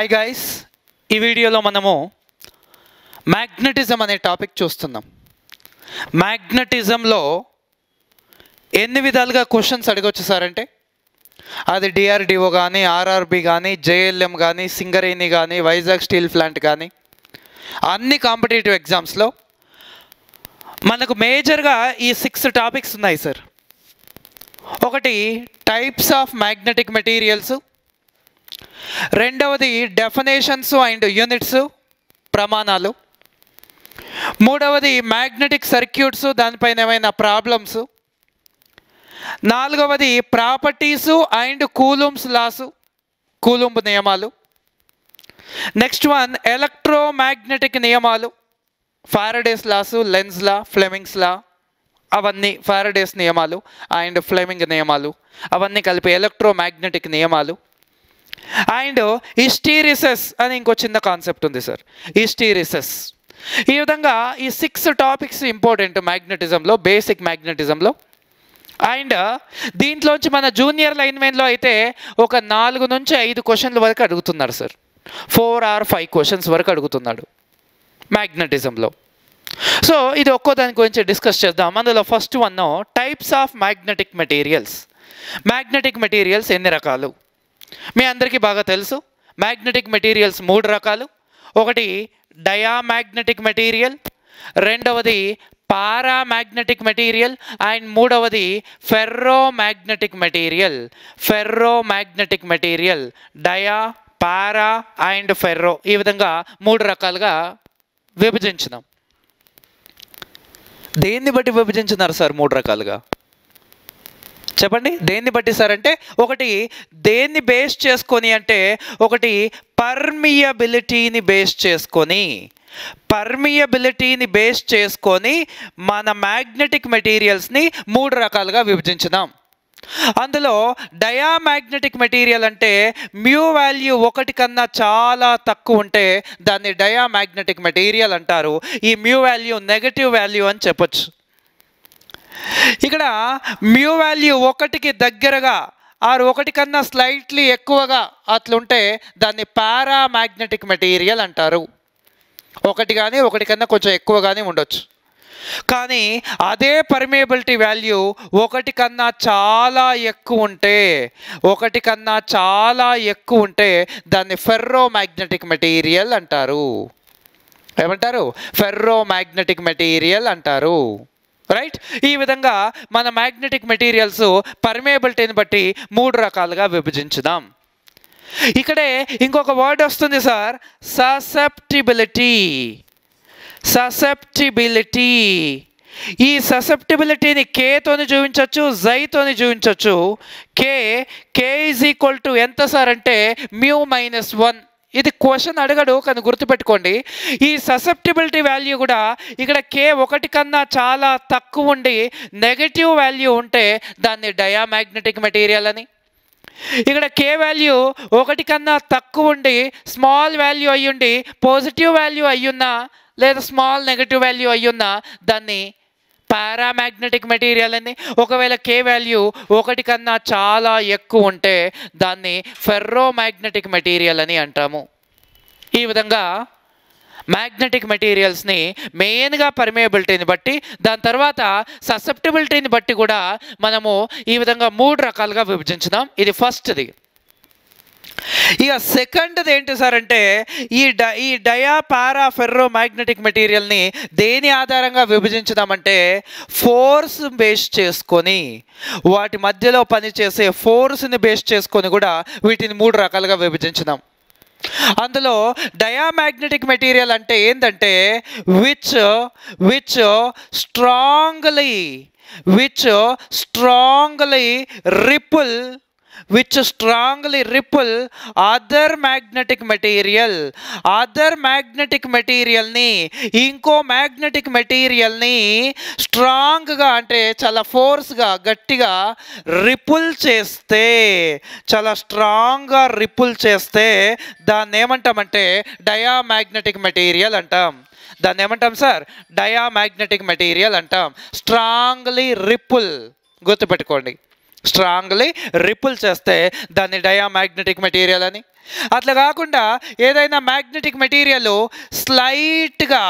Hi guys, ఈ వీడియోలో మనము మ్యాగ్నెటిజం అనే టాపిక్ చూస్తున్నాం. మ్యాగ్నెటిజంలో ఎన్ని విధాలుగా క్వశ్చన్స్ అడగొచ్చు సార్ అంటే, అది డిఆర్డిఓ కానీ, ఆర్ఆర్బి కానీ, జేఎల్ఎం కానీ, సింగరేణి కానీ, వైజాగ్ స్టీల్ ప్లాంట్ కానీ, అన్ని కాంపిటేటివ్ ఎగ్జామ్స్లో మనకు మేజర్గా ఈ 6 టాపిక్స్ ఉన్నాయి సార్. ఒకటి టైప్స్ ఆఫ్ మ్యాగ్నెటిక్ మెటీరియల్స్, రెండవది డెఫినేషన్స్ అండ్ యూనిట్స్ ప్రమాణాలు, మూడవది మ్యాగ్నెటిక్ సర్క్యూట్స్ దానిపైన ఏమైనా ప్రాబ్లమ్స్, నాలుగవది properties and coulombs loss, coulomb నియమాలు, నెక్స్ట్ వన్ ఎలక్ట్రోమాగ్నెటిక్ నియమాలు, ఫారడేస్ లాసు, లెన్స్ లా, ఫ్లెమింగ్స్ లా, అవన్నీ ఫారడేస్ నియమాలు అండ్ ఫ్లెమింగ్ నియమాలు అవన్నీ కలిపి ఎలక్ట్రోమాగ్నెటిక్ నియమాలు. అండ్ హిస్టీరిసిస్ అని ఇంకో చిన్న కాన్సెప్ట్ ఉంది సార్, హిస్టీరిసిస్. ఈ విధంగా ఈ 6 టాపిక్స్ ఇంపార్టెంట్ మ్యాగ్నెటిజంలో, బేసిక్ మ్యాగ్నెటిజంలో. అండ్ దీంట్లోంచి మన జూనియర్ లైన్మెన్లో అయితే ఒక 4 నుంచి 5 క్వశ్చన్ల వరకు అడుగుతున్నారు సార్. 4 or 5 క్వశ్చన్స్ వరకు అడుగుతున్నాడు మ్యాగ్నెటిజంలో. సో ఇది ఒక్కో దాని గురించి డిస్కస్ చేద్దాం. అందులో first one types of magnetic materials. Magnetic materials ఎన్ని రకాలు? మీ అందరికీ బాగా తెలుసు, మ్యాగ్నెటిక్ మెటీరియల్స్ 3 రకాలు. ఒకటి డయామాగ్నెటిక్ మెటీరియల్, రెండవది పారామాగ్నెటిక్ మెటీరియల్ అండ్ మూడవది ferromagnetic material. Ferromagnetic material dia, para and ferro, ఈ విధంగా 3 రకాలుగా విభజించినాం. దేన్ని బట్టి విభజించున్నారు సార్ 3 రకాలుగా? చెప్పండి, దేన్ని బట్టి సార్ అంటే, ఒకటి దేన్ని బేస్ చేసుకొని అంటే, ఒకటి పర్మియబిలిటీని బేస్ చేసుకొని, పర్మియబిలిటీని బేస్ చేసుకొని మన మ్యాగ్నెటిక్ మెటీరియల్స్ని 3 రకాలుగా విభజించినాం. అందులో డయామాగ్నెటిక్ మెటీరియల్ అంటే మ్యూ వాల్యూ 1 కన్నా చాలా తక్కువ ఉంటే దాన్ని డయామాగ్నెటిక్ మెటీరియల్ అంటారు. ఈ మ్యూ వాల్యూ నెగటివ్ వాల్యూ అని చెప్పొచ్చు. ఇక్కడ మ్యూ వాల్యూ 1కి దగ్గరగా ఆర్ 1 కన్నా స్లైట్లీ ఎక్కువగా అట్లుంటే దాన్ని పారామాగ్నెటిక్ మెటీరియల్ అంటారు. 1 కానీ 1 కన్నా కొంచెం ఎక్కువ కానీ ఉండొచ్చు. కానీ అదే పర్మియబిలిటీ వాల్యూ 1 కన్నా చాలా ఎక్కువ ఉంటే, 1 కన్నా చాలా ఎక్కువ ఉంటే దాన్ని ఫెర్రోమాగ్నెటిక్ మెటీరియల్ అంటారు. ఏమంటారు? ఫెర్రోమాగ్నెటిక్ మెటీరియల్ అంటారు. రైట్? ఈ విధంగా మన మ్యాగ్నెటిక్ మెటీరియల్స్ పర్మియబిలిటీని బట్టి 3 రకాలుగా విభజించుదాం. ఇక్కడే ఇంకొక వర్డ్ వస్తుంది సార్, ససెప్టిబిలిటీ. ససెప్టిబిలిటీ. ఈ ససెప్టిబిలిటీని కేతోని చూపించవచ్చు, జైతోని చూపించవచ్చు. కే ఈజ్ ఈక్వల్ టు ఎంత సార్ అంటే μ-1. ఇది క్వశ్చన్ అడగడు కానీ గుర్తుపెట్టుకోండి. ఈ ససెప్టిబిలిటీ వాల్యూ కూడా ఇక్కడ K 1 కన్నా చాలా తక్కువ ఉండి నెగటివ్ వాల్యూ ఉంటే దాన్ని డయామాగ్నెటిక్ మెటీరియల్ అని, ఇక్కడ K వాల్యూ 1 కన్నా తక్కువ ఉండి స్మాల్ వాల్యూ అయ్యుండి పాజిటివ్ వాల్యూ అయ్యున్నా లేదా స్మాల్ నెగటివ్ వాల్యూ అయ్యున్నా దాన్ని పారామాగ్నెటిక్ మెటీరియల్ అని, ఒకవేళ K వాల్యూ 1 కన్నా చాలా ఎక్కువ ఉంటే దాన్ని ఫెర్రోమాగ్నెటిక్ మెటీరియల్ అని అంటాము. ఈ విధంగా మ్యాగ్నెటిక్ మెటీరియల్స్ని మెయిన్గా పర్మియబిలిటీని బట్టి, దాని తర్వాత ససెప్టిబిలిటీని బట్టి కూడా మనము ఈ విధంగా 3 రకాలుగా విభజించుదాం. ఇది ఫస్ట్ది. ఇక సెకండ్ది ఏంటి సార్ అంటే, ఈ డయా, పారా, ఫెర్రో మ్యాగ్నెటిక్ మెటీరియల్ని దేని ఆధారంగా విభజించుదామంటే, ఫోర్స్ బేస్ చేసుకొని, వాటి మధ్యలో పనిచేసే ఫోర్స్ని బేస్ చేసుకొని కూడా వీటిని 3 రకాలుగా విభజించుదాం. అందులో డయామాగ్నెటిక్ మెటీరియల్ అంటే ఏంటంటే which strongly ripple other magnetic material. Other magnetic మెటీరియల్ని ఇంకో మ్యాగ్నెటిక్ మెటీరియల్ని స్ట్రాంగ్గా అంటే చాలా ఫోర్స్గా, గట్టిగా రిపుల్ చేస్తే, చాలా స్ట్రాంగ్గా రిపుల్ చేస్తే దాన్ని ఏమంటామంటే డయామాగ్నెటిక్ మెటీరియల్ అంటాం. దాన్ని ఏమంటాం సార్? డయామాగ్నెటిక్ మెటీరియల్ అంటాం. స్ట్రాంగ్లీ రిపుల్, గుర్తుపెట్టుకోండి, స్ట్రాంగ్లీ రిపుల్ చేస్తే దాన్ని డయామాగ్నెటిక్ మెటీరియల్ అని. అట్లా కాకుండా ఏదైనా మ్యాగ్నెటిక్ మెటీరియల్ స్లైట్గా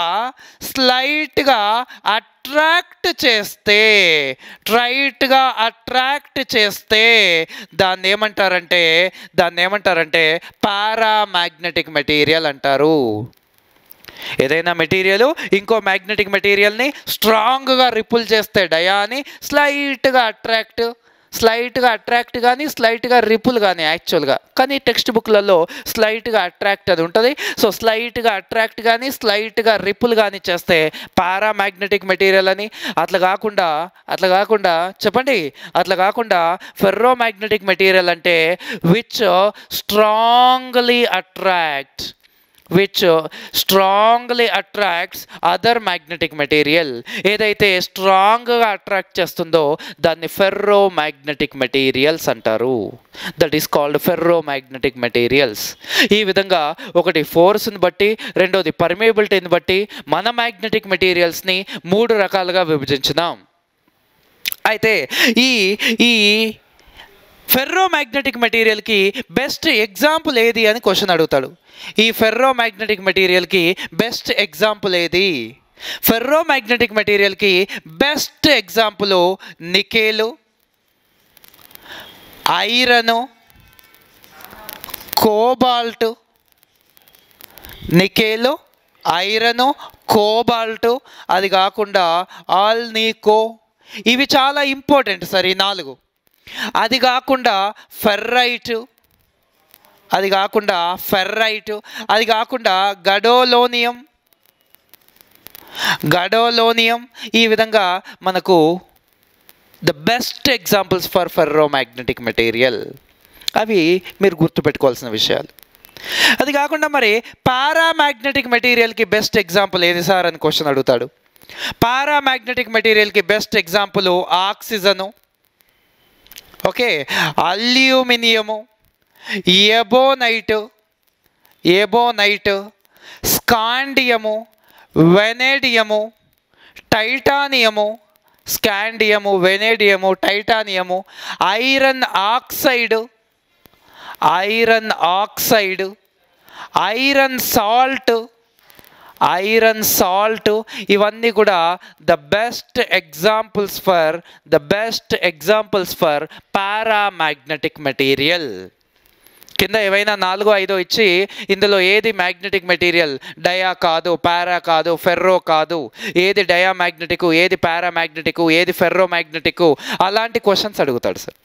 అట్రాక్ట్ చేస్తే దాన్ని ఏమంటారంటే పారామాగ్నెటిక్ మెటీరియల్ అంటారు. ఏదైనా మెటీరియల్ ఇంకో మ్యాగ్నెటిక్ మెటీరియల్ని స్ట్రాంగ్గా రిపుల్ చేస్తే డయాని స్లైట్గా అట్రాక్ట్ కానీ స్లైట్గా రిపుల్ కానీ యాక్చువల్గా, కానీ టెక్స్ట్ బుక్లలో స్లైట్గా అట్రాక్ట్ అది ఉంటుంది. సో స్లైట్గా అట్రాక్ట్ కానీ స్లైట్గా రిపుల్ కానీ చేస్తే పారామాగ్నెటిక్ మెటీరియల్ అని. అట్లా కాకుండా చెప్పండి, ఫెర్రోమాగ్నెటిక్ మెటీరియల్ అంటే which strongly attracts other magnetic material. ఏదైతే స్ట్రాంగ్గా అట్రాక్ట్ చేస్తుందో దాన్ని ఫెర్రోమాగ్నెటిక్ మెటీరియల్స్ అంటారు. That is called ferromagnetic materials. ఈ విధంగా ఒకటి ఫోర్స్ని బట్టి, రెండోది పర్మియబిలిటీని బట్టి మన మ్యాగ్నెటిక్ మెటీరియల్స్ని 3 రకాలుగా విభజించినాం. అయితే ఈ ఫెర్రోమాగ్నెటిక్ మెటీరియల్కి బెస్ట్ ఎగ్జాంపుల్ ఏది అని క్వశ్చన్ అడుగుతాడు. ఈ ఫెర్రోమాగ్నెటిక్ మెటీరియల్కి బెస్ట్ ఎగ్జాంపుల్ ఏది? ఫెర్రోమాగ్నెటిక్ మెటీరియల్కి best example nickel, iron, cobalt. Nickel, iron, cobalt, అది కాకుండా ఆల్నికో. ఇవి చాలా ఇంపార్టెంట్ సార్ ఈ 4. అది కాకుండా ఫెర్రైట్, అది కాకుండా గడోలోనియం. ఈ విధంగా మనకు the best examples for ferromagnetic material. అవి మీరు గుర్తుపెట్టుకోవాల్సిన విషయాలు. అది కాకుండా మరి పారామాగ్నెటిక్ మెటీరియల్కి బెస్ట్ ఎగ్జాంపుల్ ఏది సార్ అని క్వశ్చన్ అడుగుతాడు. పారామాగ్నెటిక్ మెటీరియల్కి best example oxygen, okay, aluminium, ebonite, scandium, vanadium, titanium, iron oxide, iron salt. ఇవన్నీ కూడా the best examples for paramagnetic material. కింద ఏవైనా 4, 5 ఇచ్చి ఇందులో ఏది మ్యాగ్నెటిక్ మెటీరియల్, డయా కాదు, పారా కాదు, ఫెర్రో కాదు, ఏది డయామాగ్నెటిక్, ఏది పారామాగ్నెటిక్, ఏది ఫెర్రోమాగ్నెటిక్, అలాంటి క్వశ్చన్స్ అడుగుతాడు సార్.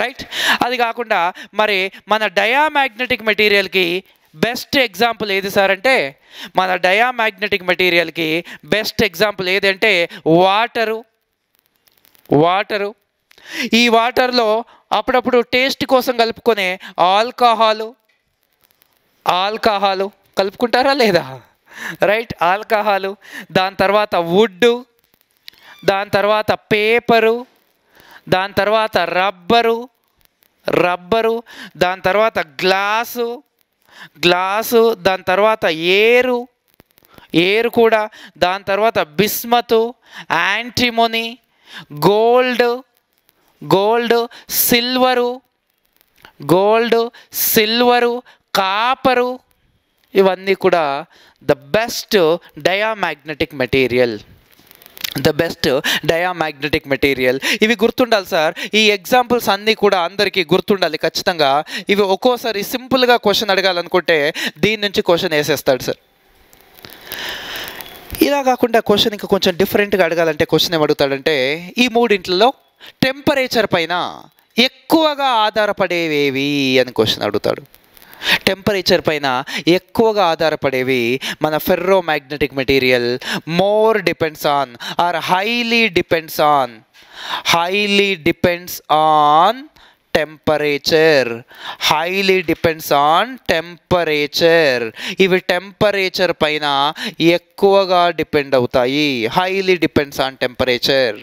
రైట్. అది కాకుండా మరి మన డయామాగ్నెటిక్ మెటీరియల్కి బెస్ట్ ఎగ్జాంపుల్ ఏది సార్ అంటే, మన డయామాగ్నెటిక్ మెటీరియల్కి బెస్ట్ ఎగ్జాంపుల్ ఏదంటే వాటరు. ఈ వాటర్లో అప్పుడప్పుడు టేస్ట్ కోసం కలుపుకునే ఆల్కహాలు కలుపుకుంటారా లేదా? Right, alcohol. దాని తర్వాత వుడ్, దాని తర్వాత పేపరు, దాని తర్వాత రబ్బరు, దాని తర్వాత గ్లాసు, దాని తర్వాత ఏరు కూడా, దాని తర్వాత బిస్మతు, యాంటిమోనీ, గోల్డ్, సిల్వరు, కాపరు. ఇవన్నీ కూడా ద బెస్ట్ డయామాగ్నెటిక్ మెటీరియల్. ఇవి గుర్తుండాలి సార్. ఈ ఎగ్జాంపుల్స్ అన్నీ కూడా అందరికీ గుర్తుండాలి ఖచ్చితంగా. ఇవి ఒక్కోసారి సింపుల్గా క్వశ్చన్ అడగాలనుకుంటే దీని నుంచి క్వశ్చన్ వేసేస్తాడు సార్. ఇలా కాకుండా క్వశ్చన్ ఇంకా కొంచెం డిఫరెంట్గా అడగాలంటే క్వశ్చన్ ఏమడుగుతాడంటే, ఈ 3 టెంపరేచర్ పైన ఎక్కువగా ఆధారపడేవేవి అని క్వశ్చన్ అడుగుతాడు. టెంపరేచర్ పైన ఎక్కువగా ఆధారపడేవి మన ferromagnetic material more depends on or highly depends on temperature. ఇవి టెంపరేచర్ పైన ఎక్కువగా డిపెండ్ అవుతాయి. Highly depends on temperature,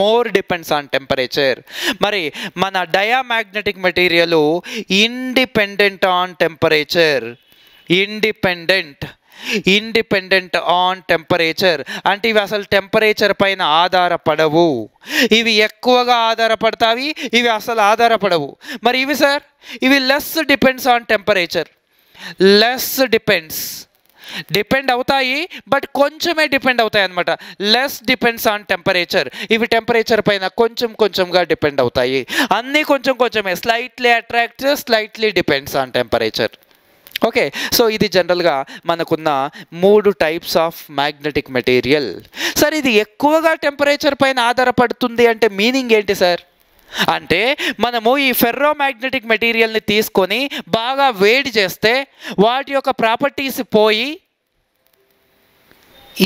more depends on temperature. మరి మన diamagnetic material independent on temperature. Independent on temperature, అంటే ఇవి అసలు టెంపరేచర్ పైన ఆధారపడవు. ఇవి ఎక్కువగా ఆధారపడతాయి, ఇవి అసలు ఆధారపడవు. మరి ఇవి సార్, ఇవి less depends on temperature. Less depend అవుతాయి, బట్ కొంచెమే డిపెండ్ అవుతాయి అనమాట. Less depends on temperature. ఇవి టెంపరేచర్ పైన కొంచెంగా డిపెండ్ అవుతాయి. అన్నీ కొంచెమే. Slightly attract, slightly depends on temperature. Okay, so ఇది జనరల్గా మనకున్న 3 types of magnetic material. Sir ఇది ఎక్కువగా టెంపరేచర్ పైన ఆధారపడుతుంది అంటే మీనింగ్ ఏంటి సార్? అంటే మనము ఈ ఫెర్రో మ్యాగ్నెటిక్ మెటీరియల్ని తీసుకొని బాగా వేడి చేస్తే వాటి యొక్క ప్రాపర్టీస్ పోయి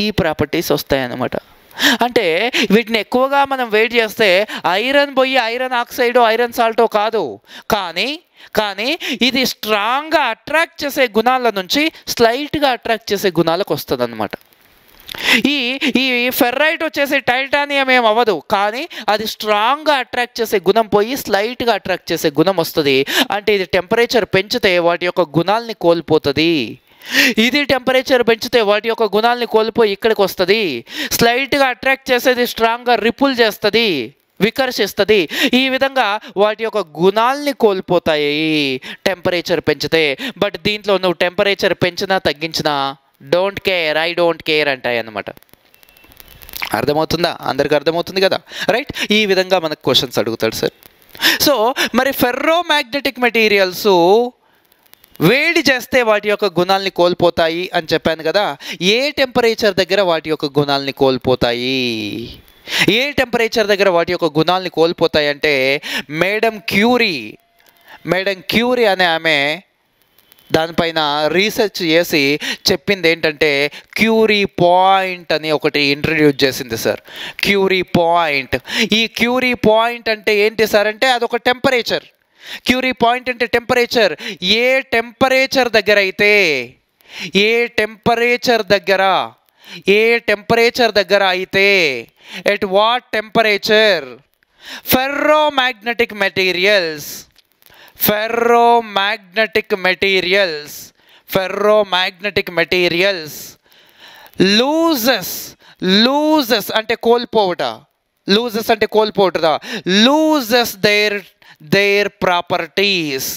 ఈ ప్రాపర్టీస్ వస్తాయన్నమాట. అంటే వీటిని ఎక్కువగా మనం వేడి చేస్తే ఐరన్ పోయి ఐరన్ ఆక్సైడో ఐరన్ సాల్టో కాదు, కానీ ఇది స్ట్రాంగ్గా అట్రాక్ట్ చేసే గుణాల నుంచి స్లైట్గా అట్రాక్ట్ చేసే గుణాలకు వస్తుంది అన్నమాట. ఈ ఫెర్రైట్ వచ్చేసి టైటానియం ఏం అవ్వదు, కానీ అది స్ట్రాంగ్గా అట్రాక్ట్ చేసే గుణం పోయి స్లైట్గా అట్రాక్ట్ చేసే గుణం వస్తుంది. అంటే ఇది టెంపరేచర్ పెంచితే వాటి యొక్క గుణాలని కోల్పోతుంది. ఇది టెంపరేచర్ పెంచితే వాటి యొక్క గుణాలని కోల్పోయి ఇక్కడికి వస్తుంది. స్లైట్గా అట్రాక్ట్ చేసేది స్ట్రాంగ్గా రిపుల్ చేస్తుంది, వికర్షిస్తుంది. ఈ విధంగా వాటి యొక్క గుణాలని కోల్పోతాయి టెంపరేచర్ పెంచితే. బట్ దీంట్లో నువ్వు టెంపరేచర్ పెంచినా తగ్గించినా don't care, I don't care అంటాయి అన్నమాట. అర్థమవుతుందా? అందరికి అర్థమవుతుంది కదా, రైట్? ఈ విధంగా మనకు క్వశ్చన్స్ అడుగుతాడు సార్. సో మరి ఫెర్రో మ్యాగ్నెటిక్ మెటీరియల్స్ వేడి చేస్తే వాటి యొక్క గుణాలని కోల్పోతాయి అని చెప్పాను కదా. ఏ టెంపరేచర్ దగ్గర వాటి యొక్క గుణాలని కోల్పోతాయి? ఏ టెంపరేచర్ దగ్గర వాటి యొక్క గుణాలని కోల్పోతాయి అంటే మేడం క్యూరీ అనే ఆమె దానిపైన రీసెర్చ్ చేసి చెప్పింది ఏంటంటే క్యూరీ పాయింట్ అని ఒకటి ఇంట్రడ్యూస్ చేసింది సార్. Curie point. ఈ క్యూరీ పాయింట్ అంటే ఏంటి సార్ అంటే అదొక టెంపరేచర్. క్యూరీ పాయింట్ అంటే టెంపరేచర్. ఏ టెంపరేచర్ దగ్గర అయితే at what temperature ferromagnetic materials loses అంటే కోల్పోవట, లూజెస్ దేర్ ప్రాపర్టీస్.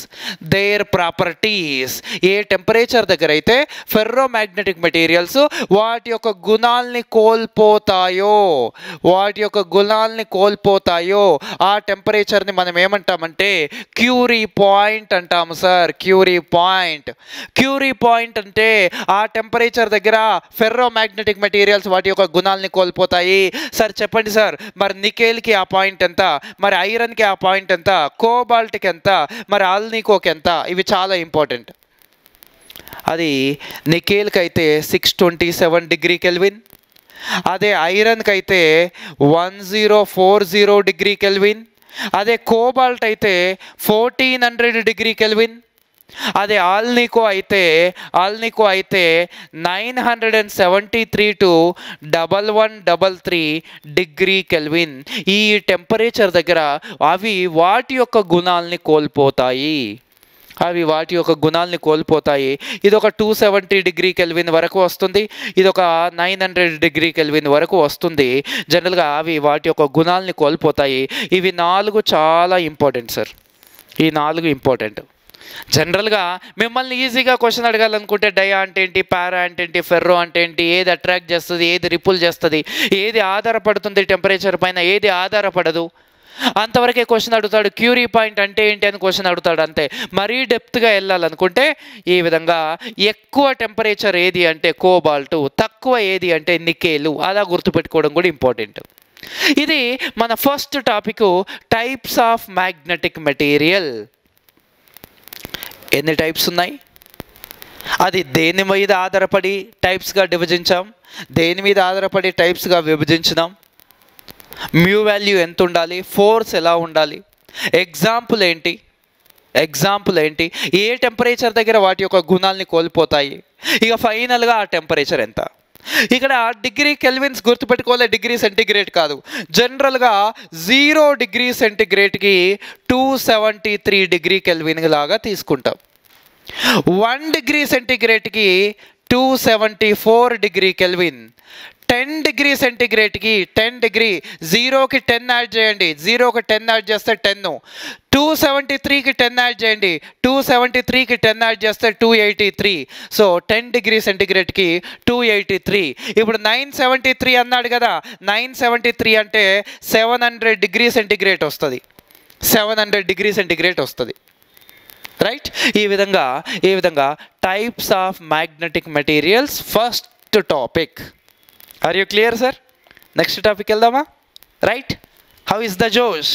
ఏ టెంపరేచర్ దగ్గర అయితే ఫెర్రోమాగ్నెటిక్ మెటీరియల్స్ వాటి యొక్క గుణాలని కోల్పోతాయో ఆ టెంపరేచర్ని మనం ఏమంటామంటే క్యూరీ పాయింట్ అంటాము సార్. క్యూరీ పాయింట్ అంటే ఆ టెంపరేచర్ దగ్గర ఫెర్రోమాగ్నెటిక్ మెటీరియల్స్ వాటి యొక్క గుణాలని కోల్పోతాయి. సార్ చెప్పండి సార్, మరి నికెల్కి ఆ పాయింట్ ఎంత, మరి ఐరన్కి ఆ పాయింట్ ఎంత, కోబాల్ట్కి ఎంత, మరి ఆల్నికోకి ఎంత? ఇవి చాలా ఇంపార్టెంట్. అది నికెల్కి అయితే 627 డిగ్రీ కెల్విన్, అదే ఐరన్కి అయితే 1040 డిగ్రీ కెల్విన్, అదే కోబాల్ట్ అయితే 1400 డిగ్రీ కెల్విన్, అదే ఆల్నికో అయితే 973 to 1133 డిగ్రీ కెల్విన్. ఈ టెంపరేచర్ దగ్గర అవి వాటి యొక్క గుణాలని కోల్పోతాయి. ఇది ఒక 270 డిగ్రీ కెల్విన్ వరకు వస్తుంది, ఇది ఒక 900 డిగ్రీ కెల్విన్ వరకు వస్తుంది. జనరల్గా అవి వాటి యొక్క గుణాలని కోల్పోతాయి. ఇవి 4 చాలా ఇంపార్టెంట్ సార్. ఈ 4 ఇంపార్టెంట్. జనరల్గా మిమ్మల్ని ఈజీగా క్వశ్చన్ అడగాలనుకుంటే డయా అంటే ఏంటి, పారా అంటే ఏంటి, ఫెర్రో అంటే ఏంటి, ఏది అట్రాక్ట్ చేస్తుంది, ఏది రిపుల్ చేస్తుంది, ఏది ఆధారపడుతుంది టెంపరేచర్ పైన, ఏది ఆధారపడదు, అంతవరకే క్వశ్చన్ అడుగుతాడు. క్యూరీ పాయింట్ అంటే ఏంటి అని క్వశ్చన్ అడుగుతాడు అంతే. మరీ డెప్త్గా వెళ్ళాలనుకుంటే ఈ విధంగా ఎక్కువ టెంపరేచర్ ఏది అంటే కోబాల్ట్, తక్కువ ఏది అంటే నికెలు, అలా గుర్తుపెట్టుకోవడం కూడా ఇంపార్టెంట్. ఇది మన first topic, types of magnetic material. ఎన్ని టైప్స్ ఉన్నాయి, అది దేని మీద ఆధారపడి టైప్స్గా విభజించాం, దేని మీద ఆధారపడి టైప్స్గా విభజించినాం, మ్యూ వాల్యూ ఎంత ఉండాలి, ఫోర్స్ ఎలా ఉండాలి, ఎగ్జాంపుల్ ఏంటి, ఏ టెంపరేచర్ దగ్గర వాటి యొక్క గుణాలని కోల్పోతాయి, ఇక ఫైనల్గా ఆ టెంపరేచర్ ఎంత. ఇక్కడ డిగ్రీ కెల్విన్స్ గుర్తుపెట్టుకోవాలి, డిగ్రీ సెంటిగ్రేడ్ కాదు. జనరల్గా 0 డిగ్రీ సెంటిగ్రేడ్కి 273 డిగ్రీ కెల్విన్ లాగా తీసుకుంటాం. 1 డిగ్రీ సెంటిగ్రేడ్కి 274 డిగ్రీ కెల్విన్. 10 డిగ్రీ సెంటిగ్రేడ్కి 10 డిగ్రీ, 0కి 10 యాడ్ చేయండి, 0కి 10 యాడ్ చేస్తే 10. 273కి 10 యాడ్ చేయండి, 273కి 10 యాడ్ చేస్తే 283. సో 10 డిగ్రీ సెంటిగ్రేడ్కి 283. ఇప్పుడు 973 అన్నాడు కదా, 973 అంటే 700 డిగ్రీ సెంటిగ్రేడ్ వస్తుంది, 700 డిగ్రీ సెంటిగ్రేడ్ వస్తుంది. రైట్? ఈ విధంగా types of magnetic materials first topic. Are you clear sir? Next topic వెళ్దామా? రైట్? హౌ ఇస్ ద జోష్?